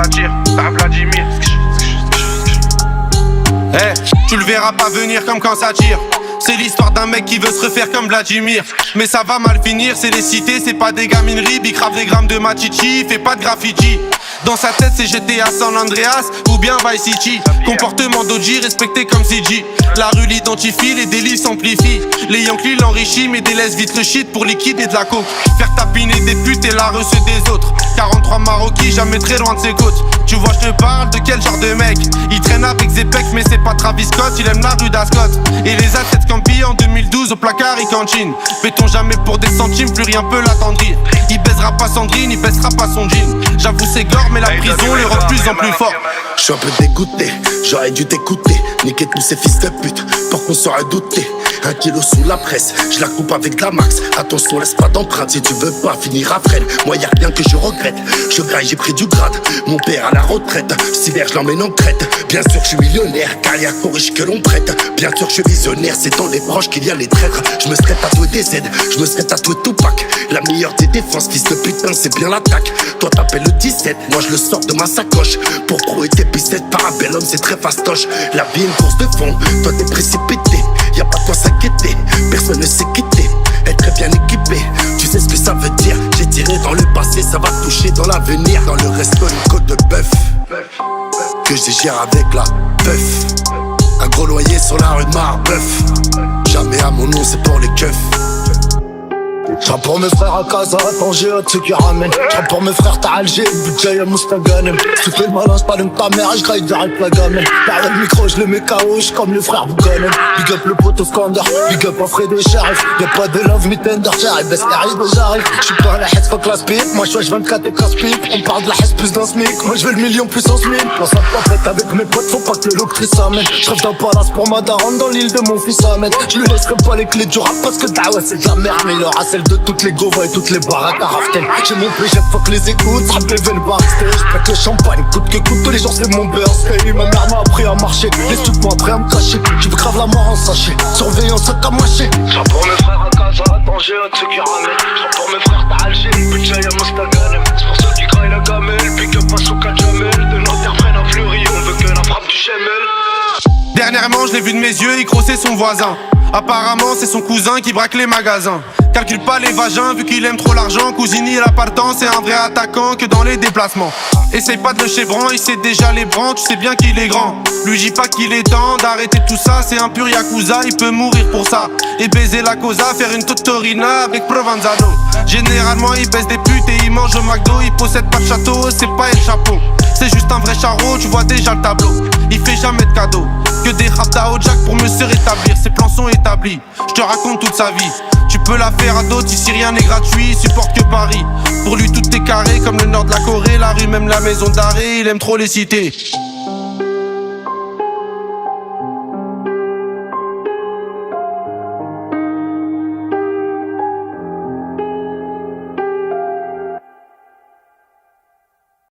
ça tire, t'as Vladimir. Tu le verras pas venir comme quand ça tire. C'est l'histoire d'un mec qui veut se refaire comme Vladimir. Mais ça va mal finir, c'est les cités, c'est pas des gamineries. Il crave des grammes de machichi, il fait pas de graffiti. Dans sa tête c'est GTA San Andreas ou bien Vice City. Comportement d'OG respecté comme CG. La rue l'identifie, les délits s'amplifient. Les Yankees l'enrichissent mais délaissent vite le shit pour liquide et de la coke. Faire tapiner des putes et la reçue des autres. 43 Maroquis, jamais très loin de ses côtes. Tu vois je te parle de quel genre de mec. Il traîne avec Zepec mais c'est pas Travis Scott. Il aime la rue d'Ascot. Et les athlètes Campi en 2012 au placard il cantine. Fait-on jamais pour des centimes, plus rien peut l'attendrir. Il baisera pas Sandrine, il baissera pas son jean. J'avoue c'est gore mais la prison les rend de plus en plus fort. Je suis un peu dégoûté, j'aurais dû t'écouter. Niquer tous ces fils de pute, pour qu'on saurait douter. 1 kilo sous la presse, je la coupe avec de la max. Attention laisse pas d'empreinte, si tu veux pas finir à freine. Moi y'a rien que je regrette, je graille j'ai pris du grade. Mon père à la retraite, Siver je l'emmène en Crète. Bien sûr je suis millionnaire, car y'a qu'aux riches que l'on prête. Bien sûr je suis visionnaire, c'est dans les proches qu'il y a les traîtres. Je me serais tatoué des Z, je me serais tatoué Tupac. La meilleure des défenses, fils de putain c'est bien l'attaque. Toi t'appelles le 17, moi je le sors de ma sacoche. Pour pro et tes pissettes, parabellum c'est très fastoche. La vie est une course de fond, toi t'es précipité. Y'a pas de quoi s'inquiéter, personne ne s'est quitté. Être très bien équipé, tu sais ce que ça veut dire. J'ai tiré dans le passé, ça va toucher dans l'avenir. Dans le resto, une côte de bœuf que je gère avec la puff. Un gros loyer sur la rue de Marbeuf. Jamais à mon nom, c'est pour les keufs. J'rappe pour mes frères à casa, à Tanger, à ceux qui ramènent. J'rappe pour mes frères, t'as Alger, budget à Moustaganem. Si tu fais le malin, j'parle de ta mère, j'graille direct la gamelle. Derrière le micro, j'le mets KO, j'suis comme le frère Bouganem. Big up le poteau Skander, big up Fred et Sheriff. Y'a pas de love, me tender, j'arrive, baisse arrive, j'arrive. J'suis pas à la haisse, fuck la speed, moi j'suis 24 et casse-pipe. On parle de la haisse plus d'un SMIC, moi j'veux le million plus en SMIC. Dans sa papette avec mes potes, faut pas que le loctrice s'amène. J'rêve d'un palace pour ma daronne dans l'île de mon fils Ahmed. J'lui laisserai pas les clés du rap parce que ouais c'est de la merde. Mais il aura celle de toutes les govas et toutes les baraques à Raftel. J'ai mon PG, fuck les écoutes, rap level backstage. Pète le champagne, coûte que coûte, tous les jours c'est mon birthday. Ma mère m'a appris à marcher, les stups m'ont appris à me cacher. Tu veux grave la mort en sachet, surveillance à mâcher. J'rappe pour mes frères à casa, à Tanger, à ceux qui ramènent. J'rappe pour mes frères t'as Alger, budget à Moustaganem. C'est pour ceux qui graillent la gamelle, pick up à Souka Jamel. De l'Interprène à Fleury, on veut que la frappe du Chemel. Dernièrement je l'ai vu de mes yeux, il crossait son voisin. Apparemment c'est son cousin qui braque les magasins. Calcule pas les vagins vu qu'il aime trop l'argent. Cousini la partant, c'est un vrai attaquant que dans les déplacements. Essaye pas de le chevron, il sait déjà les branches, tu sais bien qu'il est grand. Lui dis pas qu'il est temps d'arrêter tout ça, c'est un pur yakuza, il peut mourir pour ça. Et baiser la cosa, faire une totorina avec Provenzano. Généralement il baisse des putes et il mange au McDo. Il possède pas de château, c'est pas El Chapeau. C'est juste un vrai charreau, tu vois déjà le tableau. Il fait jamais de cadeaux, que des rap d'Ao Jack pour me se rétablir. Ses plans sont établis, je te raconte toute sa vie. Tu peux la faire à d'autres ici rien n'est gratuit, il supporte que Paris. Pour lui tout est carré comme le nord de la Corée. La rue même la maison d'arrêt, il aime trop les cités.